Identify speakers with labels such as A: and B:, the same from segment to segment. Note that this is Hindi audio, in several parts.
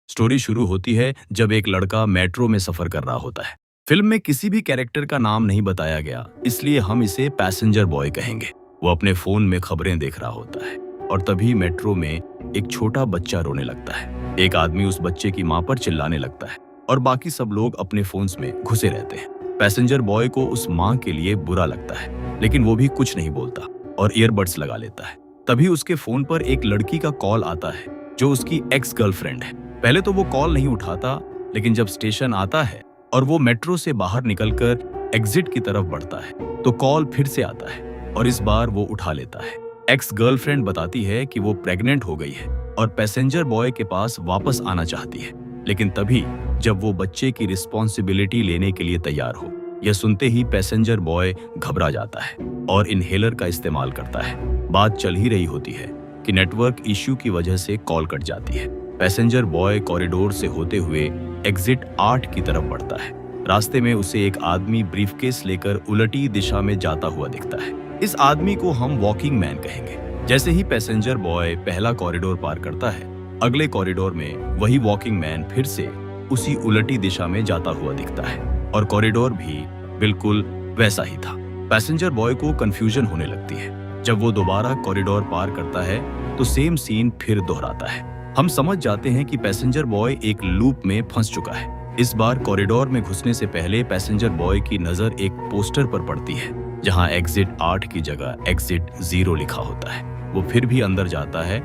A: स्टोरी शुरू होती है जब एक लड़का मेट्रो में सफर कर रहा होता है। फिल्म में किसी भी कैरेक्टर का नाम नहीं बताया गया, इसलिए हम इसे पैसेंजर बॉय कहेंगे। वो अपने फोन में खबरें देख रहा होता है और तभी मेट्रो में एक छोटा बच्चा रोने लगता है। एक आदमी उस बच्चे की मां पर चिल्लाने लगता है और बाकी सब लोग अपने फोन्स में घुसे रहते हैं। पैसेंजर बॉय को उस मां के लिए बुरा लगता है, लेकिन वो भी कुछ नहीं बोलता और ईयरबड्स लगा लेता है। तभी उसके फोन पर एक लड़की का कॉल आता है जो उसकी एक्स गर्लफ्रेंड है। पहले तो वो कॉल नहीं उठाता, लेकिन जब स्टेशन आता है और वो मेट्रो से बाहर निकलकर एग्जिट की तरफ बढ़ता है तो कॉल फिर से आता है और इस बार वो उठा लेता है। एक्स गर्लफ्रेंड बताती है कि वो प्रेग्नेंट हो गई है और पैसेंजर बॉय के पास वापस आना चाहती है, लेकिन तभी जब वो बच्चे की रिस्पॉन्सिबिलिटी लेने के लिए तैयार हो, यह सुनते ही पैसेंजर बॉय घबरा जाता है और इनहेलर का इस्तेमाल करता है। बात चल ही रही होती है कि नेटवर्क इश्यू की वजह से कॉल कट जाती है। पैसेंजर बॉय कॉरिडोर से होते हुए एग्जिट 8 की तरफ बढ़ता है। रास्ते में उसे एक आदमी ब्रीफकेस लेकर उलटी दिशा में जाता हुआ दिखता है। इस आदमी को हम वॉकिंग मैन कहेंगे। जैसे ही पैसेंजर बॉय पहला कॉरिडोर पार करता है, अगले कॉरिडोर में वही वॉकिंग मैन फिर से उसी उलटी दिशा में जाता हुआ दिखता है और कॉरिडोर भी बिल्कुल वैसा ही था। पैसेंजर बॉय को कंफ्यूजन होने लगती है। जब वो दोबारा कॉरिडोर पार करता है तो सेम सीन फिर दोहराता है। हम समझ जाते हैं कि पैसेंजर बॉय एक लूप में फंस चुका है। इस बार कॉरिडोर में घुसने से पहले पैसेंजर बॉय की नजर एक पोस्टर पर पड़ती है जहां एग्जिट 8 की जगह एग्जिट 0 लिखा होता है। वो फिर भी अंदर जाता है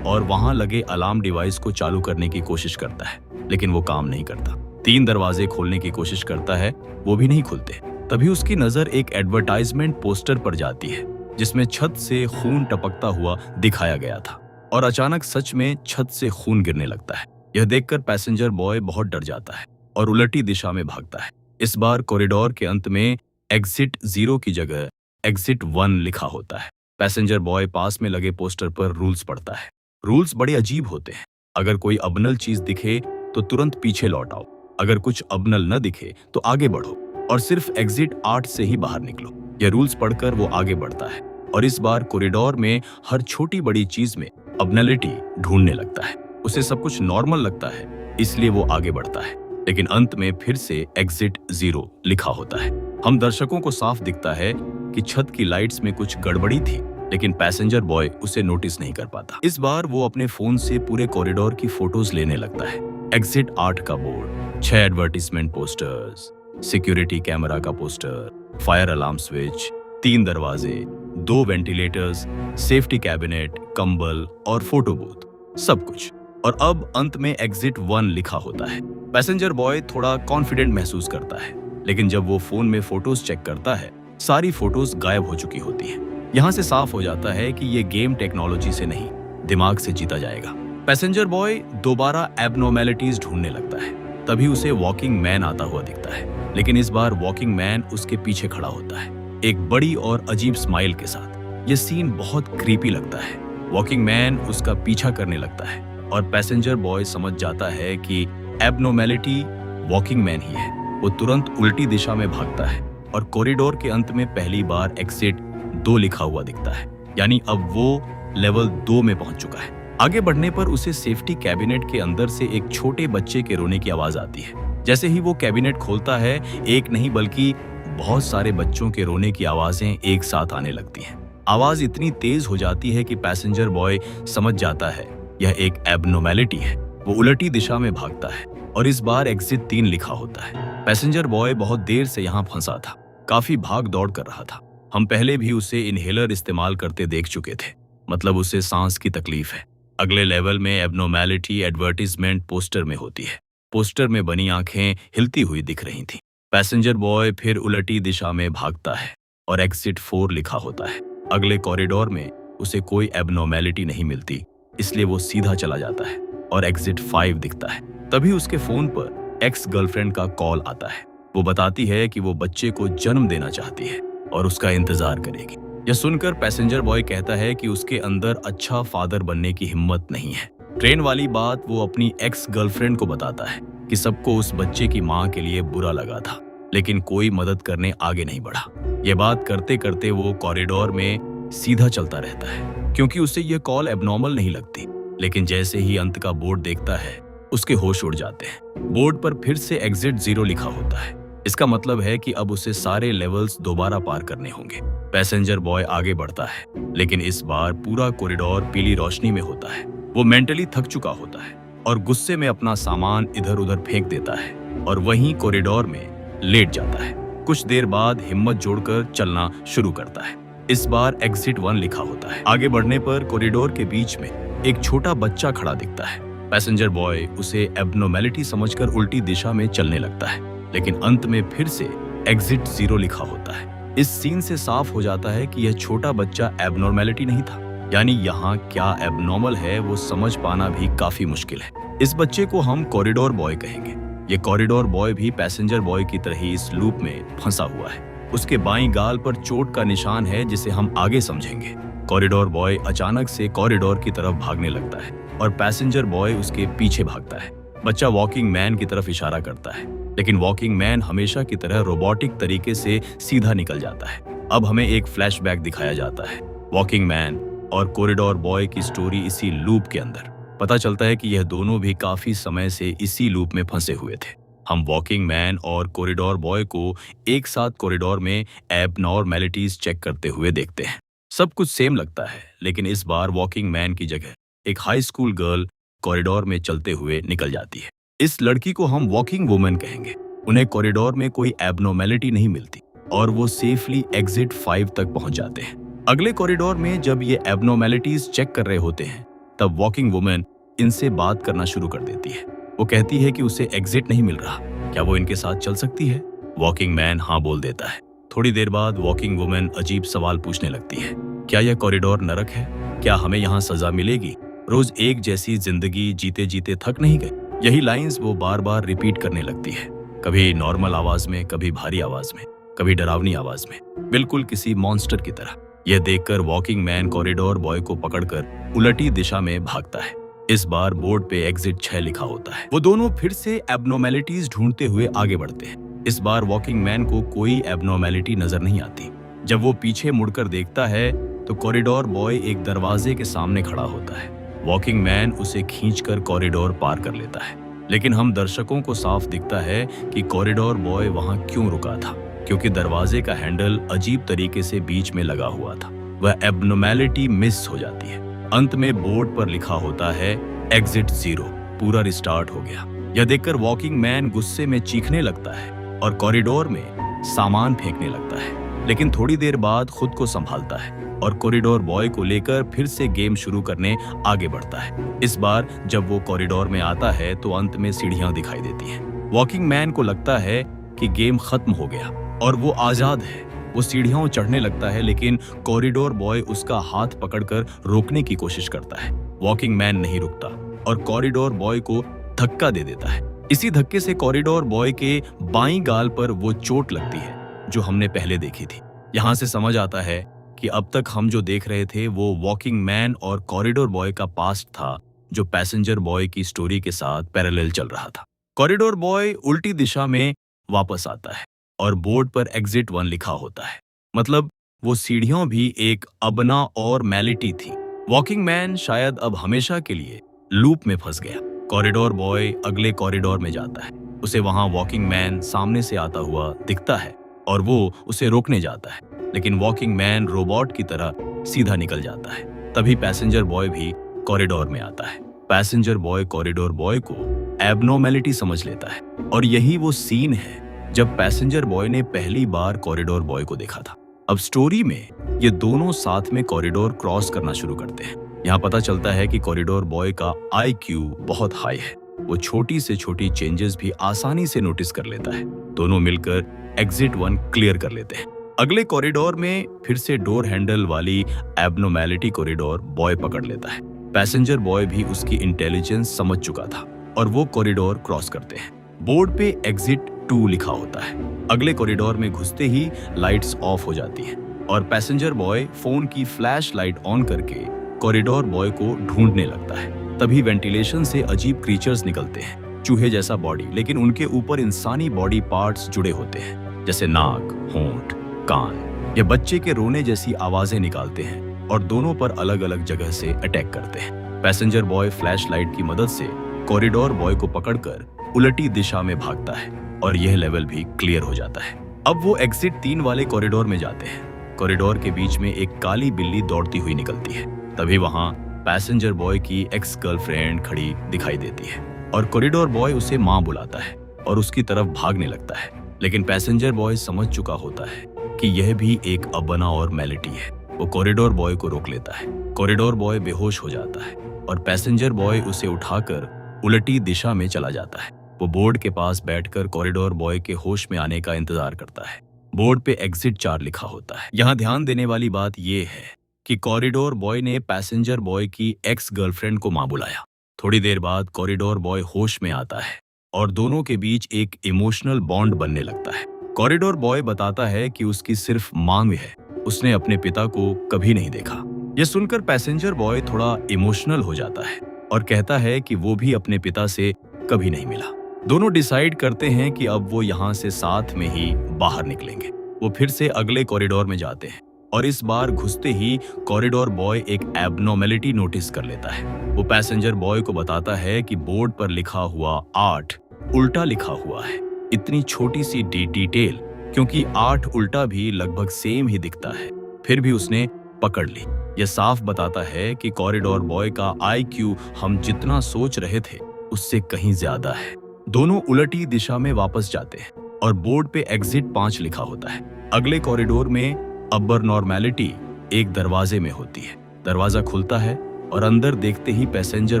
A: और वहां लगे अलार्म डिवाइस को चालू करने की कोशिश करता है, लेकिन वो काम नहीं करता। 3 दरवाजे खोलने की कोशिश करता है, वो भी नहीं खुलते। तभी उसकी नजर एक एडवर्टाइजमेंट पोस्टर पर जाती है जिसमें छत से खून टपकता हुआ दिखाया गया था और अचानक सच में छत से खून गिरने लगता है। यह देखकर पैसेंजर बॉय बहुत डर जाता है और उलटी दिशा में भागता है। इस बार कॉरिडोर के अंत में एग्जिट 0 की जगह एग्जिट 1 लिखा होता है। पैसेंजर बॉय पास में लगे पोस्टर पर रूल्स पढ़ता है। रूल्स बड़े अजीब होते हैं। अगर कोई अबनल चीज दिखे तो तुरंत पीछे लौट आओ, अगर कुछ अबनल न दिखे तो आगे बढ़ो और सिर्फ एग्जिट 8 से ही बाहर निकलो। यह रूल्स पढ़कर वो आगे बढ़ता है और इस बार कॉरिडोर में हर छोटी बड़ी चीज में अबनलिटी ढूंढने लगता है। उसे सब कुछ नॉर्मल लगता है, इसलिए वो आगे बढ़ता है, लेकिन अंत में फिर से एग्जिट 0 लिखा होता है। हम दर्शकों को साफ दिखता है कि छत की लाइट्स में कुछ गड़बड़ी थी, लेकिन पैसेंजर बॉय उसे नोटिस नहीं कर पाता। इस बार वो अपने फोन से पूरे कॉरिडोर की फोटोज लेने लगता है। एग्जिट 8 का board, 6 advertisement posters, security camera का पोस्टर, फायर अलार्म स्विच, 3 दरवाजे, 2 वेंटिलेटर्स, सेफ्टी कैबिनेट, कंबल और फोटो बूथ, सब कुछ। और अब अंत में एग्जिट 1 लिखा होता है। पैसेंजर बॉय थोड़ा कॉन्फिडेंट महसूस करता है, लेकिन जब वो फोन में फोटोज चेक करता है, सारी फोटोज गायब हो चुकी होती हैं। यहाँ से साफ हो जाता है कि ये गेम टेक्नोलॉजी से नहीं, दिमाग से जीता जाएगा। पैसेंजर बॉय दोबारा एबनॉर्मेलिटीज ढूंढने लगता है। तभी उसे वॉकिंग मैन आता हुआ दिखता है, लेकिन इस बार वॉकिंग मैन उसके पीछे खड़ा होता है, एक बड़ी और अजीब स्माइल के साथ। यह सीन बहुत क्रीपी लगता है। वॉकिंग मैन उसका पीछा करने लगता है और पैसेंजर बॉय समझ जाता है कि एबनॉर्मेलिटी वॉकिंग मैन ही है। वो तुरंत उल्टी दिशा में भागता है और कॉरिडोर के अंत में पहली बार एग्जिट 2 लिखा हुआ दिखता है, यानी अब वो लेवल 2 में पहुंच चुका है। आगे बढ़ने पर उसे सेफ्टी कैबिनेट के अंदर से एक छोटे बच्चे के रोने की आवाज आती है। जैसे ही वो कैबिनेट खोलता है, एक नहीं बल्कि बहुत सारे बच्चों के रोने की आवाजें एक साथ आने लगती हैं। आवाज इतनी तेज हो जाती है कि पैसेंजर बॉय समझ जाता है यह एक एबनॉर्मेलिटी है। वो उलटी दिशा में भागता है और इस बार एग्जिट 3 लिखा होता है। पैसेंजर बॉय बहुत देर से यहाँ फंसा था, काफी भाग दौड़ कर रहा था। हम पहले भी उसे इनहेलर इस्तेमाल करते देख चुके थे, मतलब उसे सांस की तकलीफ है। अगले लेवल में एबनॉर्मेलिटी एडवर्टीजमेंट पोस्टर में होती है। पोस्टर में बनी आंखें हिलती हुई दिख रही थी। पैसेंजर बॉय फिर उलटी दिशा में भागता है और एग्जिट 4 लिखा होता है। अगले कॉरिडोर में उसे कोई एबनॉर्मेलिटी नहीं मिलती, इसलिए वो सीधा चला जाता है और एग्जिट 5 दिखता है। तभी उसके फोन पर एक्स गर्लफ्रेंड का कॉल आता है। वो बताती है कि वो बच्चे को जन्म देना चाहती है और उसका इंतजार करेगी। यह सुनकर पैसेंजर बॉय कहता है कि उसके अंदर अच्छा फादर बनने की हिम्मत नहीं है। ट्रेन वाली बात वो अपनी एक्स गर्लफ्रेंड को बताता है कि सबको उस बच्चे की मां के लिए बुरा लगा था, लेकिन कोई मदद करने आगे नहीं बढ़ा। ये बात करते करते वो कॉरिडोर में सीधा चलता रहता है, क्योंकि उसे यह कॉल एबनॉर्मल नहीं लगती। लेकिन जैसे ही अंत का बोर्ड देखता है, उसके होश उड़ जाते हैं। बोर्ड पर फिर से एग्जिट 0 लिखा होता है। इसका मतलब है कि अब उसे सारे लेवल्स दोबारा पार करने होंगे। पैसेंजर बॉय आगे बढ़ता है, लेकिन इस बार पूरा कॉरिडोर पीली रोशनी में होता है। वो मेंटली थक चुका होता है और गुस्से में अपना सामान इधर उधर फेंक देता है और वहीं कॉरिडोर में लेट जाता है। कुछ देर बाद हिम्मत जोड़कर चलना शुरू करता है। इस बार एग्जिट 1 लिखा होता है। आगे बढ़ने पर कॉरिडोर के बीच में एक छोटा बच्चा खड़ा दिखता है। पैसेंजर बॉय उसे एब्नॉर्मैलिटी समझकर उल्टी दिशा में चलने लगता है, लेकिन अंत में फिर से एग्जिट 0 लिखा होता है। इस सीन से साफ हो जाता है कि यह छोटा बच्चा एब्नॉर्मैलिटी नहीं था, यानी यहाँ क्या एब्नॉर्मल है वो समझ पाना भी काफी मुश्किल है। इस बच्चे को हम कॉरिडोर बॉय कहेंगे। ये कॉरिडोर बॉय भी पैसेंजर बॉय की तरह ही इस लूप में फंसा हुआ है। उसके बाईं गाल पर चोट का निशान है, जिसे हम आगे समझेंगे। कॉरिडोर बॉय अचानक से कॉरिडोर की तरफ भागने लगता है और पैसेंजर बॉय उसके पीछे भागता है। बच्चा वॉकिंग मैन की तरफ इशारा करता है, लेकिन वॉकिंग मैन हमेशा की तरह रोबोटिक तरीके से सीधा निकल जाता है। अब हमें एक फ्लैशबैक दिखाया जाता है। वॉकिंग मैन और कॉरिडोर बॉय की स्टोरी इसी लूप के अंदर। पता चलता है कि यह दोनों भी काफी समय से इसी लूप में फंसे हुए थे। हम वॉकिंग मैन और कॉरिडोर बॉय को एक साथ कॉरिडोर में एबनॉर्मैलिटीज चेक करते हुए देखते हैं। सब कुछ सेम लगता है, लेकिन इस बार वॉकिंग मैन की जगह एक हाई स्कूल गर्ल कॉरिडोर में चलते हुए निकल जाती है। इस लड़की को हम वॉकिंग वुमन कहेंगे। उन्हें कॉरिडोर में कोई एबनॉर्मैलिटी नहीं मिलती और वो सेफली एग्जिट 5 तक पहुंच जाते हैं। अगले कॉरिडोर में जब ये एबनॉर्मैलिटीज चेक कर रहे होते हैं, तब वॉकिंग वुमन इनसे बात करना शुरू कर देती है। वो कहती है कि उसे एग्जिट नहीं मिल रहा, क्या वो इनके साथ चल सकती है? वॉकिंग मैन हाँ बोल देता है। थोड़ी देर बाद वॉकिंग वुमन अजीब सवाल पूछने लगती है। क्या यह कॉरिडोर नरक है? क्या हमें यहाँ सजा मिलेगी? रोज एक जैसी जिंदगी जीते जीते थक नहीं गए? यही लाइंस वो बार बार रिपीट करने लगती है, कभी नॉर्मल आवाज में, कभी भारी आवाज में, कभी डरावनी आवाज में, बिल्कुल किसी मॉन्स्टर की तरह। यह देखकर वॉकिंग मैन कॉरिडोर बॉय को पकड़कर उलटी दिशा में भागता है। इस बार बोर्ड पे एग्जिट 6 लिखा होता है। वो दोनों फिर से एबनॉर्मैलिटीज ढूंढते हुए आगे बढ़ते हैं। इस बार वॉकिंग मैन को कोई एबनॉर्मैलिटी नजर नहीं आती। जब वो पीछे मुड़कर देखता है तो कॉरिडोर बॉय एक दरवाजे के सामने खड़ा होता है। वॉकिंग मैन उसे खींचकर कॉरिडोर पार कर लेता है, लेकिन हम दर्शकों को साफ दिखता है कि कॉरिडोर बॉय वहां क्यों रुका था, क्योंकि दरवाजे का हैंडल अजीब तरीके से बीच में लगा हुआ था। वह एबनॉर्मैलिटी मिस हो जाती है। अंत में बोर्ड पर लिखा होता है एग्जिट 0, पूरा रिस्टार्ट हो गया। यह देखकर वॉकिंग मैन गुस्से में चीखने लगता है और कॉरिडोर में सामान फेंकने लगता है, लेकिन थोड़ी देर बाद खुद को संभालता है और कॉरिडोर बॉय को लेकर फिर से गेम शुरू करने आगे बढ़ता है। इस बार जब वो कॉरिडोर में आता है तो अंत में सीढ़ियां दिखाई देती हैं। वॉकिंग मैन को लगता है कि गेम खत्म हो गया और वो आजाद है। वो सीढ़ियों चढ़ने लगता है, लेकिन कॉरिडोर बॉय उसका हाथ पकड़कर रोकने की कोशिश करता है। वॉकिंग मैन नहीं रुकता और कॉरिडोर बॉय को धक्का दे देता है। इसी धक्के से कॉरिडोर बॉय के बाईं गाल पर वो चोट लगती है जो हमने पहले देखी थी। यहाँ से समझ आता है कि अब तक हम जो देख रहे थे वो वॉकिंग मैन और कॉरिडोर बॉय का पास्ट था, जो पैसेंजर बॉय की स्टोरी के साथ पैरेलल चल रहा था। कॉरिडोर बॉय उल्टी दिशा में वापस आता है और बोर्ड पर एग्जिट 1 लिखा होता है। मतलब वो सीढ़ियों भी एक अबना और मैलिटी थी। वॉकिंग मैन शायद अब हमेशा के लिए लूप में फंस गया। कॉरिडोर बॉय अगले कॉरिडोर में जाता है। उसे वहां वॉकिंग मैन सामने से आता हुआ दिखता है और वो उसे रोकने जाता है, लेकिन वॉकिंग मैन रोबोट की तरह सीधा निकल जाता है। तभी पैसेंजर बॉय भी कॉरिडोर में आता है। पैसेंजर बॉय कॉरिडोर बॉय को एबनॉर्मैलिटी समझ लेता है और यही वो सीन है जब पैसेंजर बॉय ने पहली बार कॉरिडोर बॉय को देखा था। अब स्टोरी में ये दोनों साथ में कॉरिडोर क्रॉस करना शुरू करते हैं। यहाँ पता चलता है कि कॉरिडोर बॉय का IQ बहुत हाई है। वो छोटी से छोटी चेंजेस भी आसानी से नोटिस कर लेता है। दोनों मिलकर एग्जिट 1 क्लियर कर लेते हैं। अगले कॉरिडोर में फिर से डोर हैंडल वाली एबनॉर्मैलिटी कॉरिडोर बॉय पकड़ लेता है। पैसेंजर बॉय भी उसकी इंटेलिजेंस समझ चुका था और वो कॉरिडोर क्रॉस करते हैं। बोर्ड पे एग्जिट 2 लिखा होता है। अगले कॉरिडोर में घुसते ही लाइट्स ऑफ हो जाती हैं और पैसेंजर बॉय फोन की फ्लैश लाइट ऑन करके कॉरिडोर बॉय को ढूंढने लगता है। तभी वेंटिलेशन से अजीब क्रीचर्स निकलते हैं, चूहे जैसा बॉडी, लेकिन उनके ऊपर इंसानी बॉडी पार्ट्स जुड़े होते हैं, जैसे नाक, होंठ, कान। ये बच्चे के रोने जैसी आवाजें निकालते हैं और दोनों पर अलग अलग जगह से अटैक करते हैं। पैसेंजर बॉय फ्लैश लाइट की मदद से कॉरिडोर बॉय को पकड़कर उलटी दिशा में भागता है और यह लेवल भी क्लियर हो जाता है। अब वो एग्जिट 3 वाले कॉरिडोर में जाते हैं। कॉरिडोर के बीच में एक काली बिल्ली दौड़ती हुई निकलती है। तभी वहां पैसेंजर बॉय की एक्स गर्लफ्रेंड खड़ी दिखाई देती है और कॉरिडोर बॉय उसे मां बुलाता है और उसकी तरफ भागने लगता है। लेकिन पैसेंजर बॉय समझ चुका होता है कि यह भी एक अबनॉर्मैलिटी है। वो कॉरिडोर बॉय को रोक लेता है। कॉरिडोर बॉय बेहोश हो जाता है और पैसेंजर बॉय उसे उठाकर उलटी दिशा में चला जाता है। वो बोर्ड के पास बैठकर कॉरिडोर बॉय के होश में आने का इंतजार करता है। बोर्ड पे एग्जिट 4 लिखा होता है। यहाँ ध्यान देने वाली बात यह है कि कॉरिडोर बॉय ने पैसेंजर बॉय की एक्स गर्लफ्रेंड को मां बुलाया। थोड़ी देर बाद कॉरिडोर बॉय होश में आता है और दोनों के बीच एक इमोशनल बॉन्ड बनने लगता है। कॉरिडोर बॉय बताता है कि उसकी सिर्फ मांग है, उसने अपने पिता को कभी नहीं देखा। यह सुनकर पैसेंजर बॉय थोड़ा इमोशनल हो जाता है और कहता है कि वो भी अपने पिता से कभी नहीं मिला। दोनों डिसाइड करते हैं कि अब वो यहाँ से साथ में ही बाहर निकलेंगे। वो फिर से अगले कॉरिडोर में जाते हैं और इस बार घुसते ही कॉरिडोर बॉय एक एबनॉर्मैलिटी नोटिस कर लेता है। वो पैसेंजर बॉय को बताता है कि बोर्ड पर लिखा हुआ 8 उल्टा लिखा हुआ है। इतनी छोटी सी डिटेल, क्योंकि 8 उल्टा भी लगभग सेम ही दिखता है, फिर भी उसने पकड़ ली। यह साफ बताता है कि कॉरिडोर बॉय का IQ हम जितना सोच रहे थे उससे कहीं ज्यादा है। दोनों उलटी दिशा में वापस जाते हैं और बोर्ड पे एग्जिट 5 लिखा होता है। अगले कॉरिडोर में अबनॉर्मैलिटी एक दरवाजे में होती है। दरवाजा खुलता है और अंदर देखते ही पैसेंजर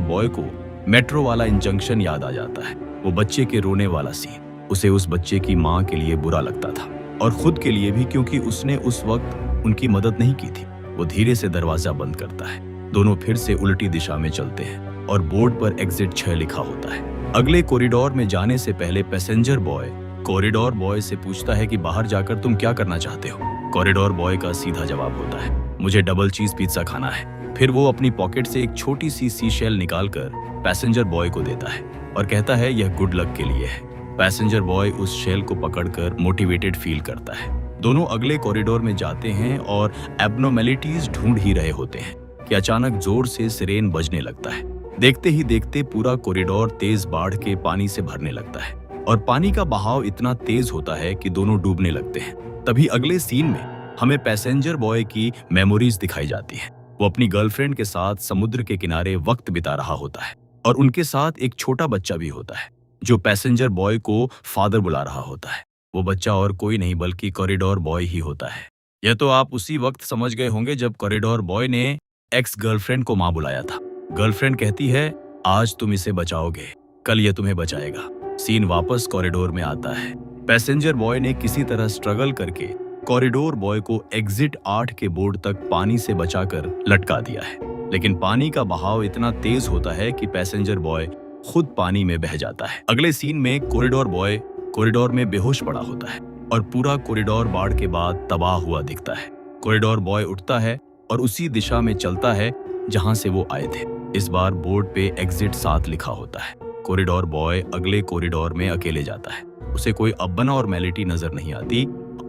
A: बॉय को मेट्रो वाला इंजंक्शन याद आ जाता है। वो बच्चे के रोने वाला सीन। उसे उस बच्चे की मां के लिए बुरा लगता था और खुद के लिए भी, क्योंकि उसने उस वक्त उनकी मदद नहीं की थी। वो धीरे से दरवाजा बंद करता है। दोनों फिर से उल्टी दिशा में चलते हैं और बोर्ड पर एग्जिट 6 लिखा होता है। अगले कॉरिडोर में जाने से पहले पैसेंजर बॉय कॉरिडोर बॉय से पूछता है कि बाहर जाकर तुम क्या करना चाहते हो। कॉरिडोर बॉय का सीधा जवाब होता है, मुझे डबल चीज पिज्जा खाना है। फिर वो अपनी पॉकेट से एक छोटी सी सीशेल निकालकर पैसेंजर बॉय को देता है और कहता है यह गुड लक के लिए है। पैसेंजर बॉय उस शेल को पकड़कर मोटिवेटेड फील करता है। दोनों अगले कॉरिडोर में जाते हैं और एबनॉर्मैलिटीज ढूंढ ही रहे होते हैं कि अचानक जोर से सिरेन बजने लगता है। देखते ही देखते पूरा कॉरिडोर तेज बाढ़ के पानी से भरने लगता है और पानी का बहाव इतना तेज होता है कि दोनों डूबने लगते हैं। तभी अगले सीन में हमें पैसेंजर बॉय की मेमोरीज दिखाई जाती है। वो अपनी गर्लफ्रेंड के साथ समुद्र के किनारे वक्त बिता रहा होता है और उनके साथ एक छोटा बच्चा भी होता है जो पैसेंजर बॉय को फादर बुला रहा होता है। वो बच्चा और कोई नहीं बल्कि कॉरिडोर बॉय ही होता है। यह तो आप उसी वक्त समझ गए होंगे जब कॉरिडोर बॉय ने एक्स गर्लफ्रेंड को मां बुलाया था। गर्लफ्रेंड कहती है आज तुम इसे बचाओगे, कल यह तुम्हें बचाएगा। सीन वापस कॉरिडोर में आता है। पैसेंजर बॉय ने किसी तरह स्ट्रगल करके कॉरिडोर बॉय को एग्जिट 8 के बोर्ड तक पानी से बचाकर लटका दिया है, लेकिन पानी का बहाव इतना तेज होता है कि पैसेंजर बॉय खुद पानी में बह जाता है। अगले सीन में कॉरिडोर बॉय कॉरिडोर में बेहोश पड़ा होता है और पूरा कॉरिडोर बाढ़ के बाद तबाह हुआ दिखता है। कॉरिडोर बॉय उठता है और उसी दिशा में चलता है जहां से वो आए थे। इस बार बोर्ड पे एग्जिट 7 लिखा होता है। कॉरिडोर बॉय अगले कॉरिडोर में अकेले जाता है। उसे कोई अबनॉर्मैलिटी नजर नहीं आती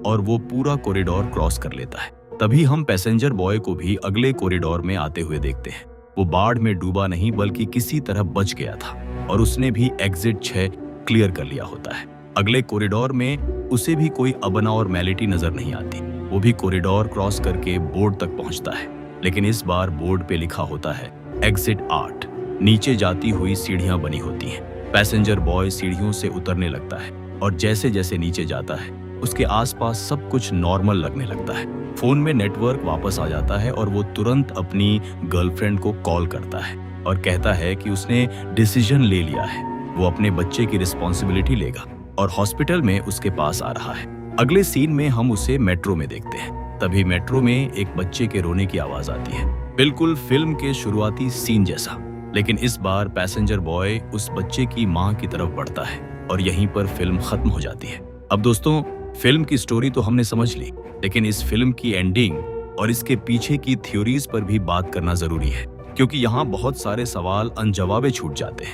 A: और वो पूरा कॉरिडोर क्रॉस कर लेता है। तभी हम पैसेंजर बॉय को भी अगले कॉरिडोर में आते हुए देखते हैं। वो बाढ़ में डूबा नहीं बल्कि किसी तरह बच गया था और उसने भी एग्जिट 6 क्लियर कर लिया होता है। अगले कॉरिडोर में उसे भी कोई अबनॉर्मैलिटी नजर नहीं आती। वो भी कॉरिडोर क्रॉस करके बोर्ड तक पहुंचता है, लेकिन इस बार बोर्ड पे लिखा होता है एग्जिट 8। नीचे जाती हुई सीढ़ियां बनी होती हैं। पैसेंजर बॉय सीढ़ियों से उतरने लगता है और जैसे जैसे नीचे जाता है उसके आसपास सब कुछ नॉर्मल लगने लगता है। फोन में नेटवर्क वापस आ जाता है और वो तुरंत अपनी गर्लफ्रेंड को कॉल करता है और कहता है कि उसने डिसीजन ले लिया है। वो अपने बच्चे की रिस्पॉन्सिबिलिटी लेगा और हॉस्पिटल में उसके पास आ रहा है। अगले सीन में हम उसे मेट्रो में देखते हैं। तभी मेट्रो में एक बच्चे के रोने की आवाज आती है, बिल्कुल फिल्म के शुरुआती सीन जैसा। लेकिन इस बार पैसेंजर बॉय उस बच्चे की मां की तरफ बढ़ता है और यहीं पर फिल्म खत्म हो जाती है। अब दोस्तों, फिल्म की स्टोरी तो हमने समझ ली, लेकिन इस फिल्म की एंडिंग और इसके पीछे की थ्योरीज पर भी बात करना जरूरी है, क्योंकि यहाँ बहुत सारे सवाल अनजवाबे छूट जाते हैं।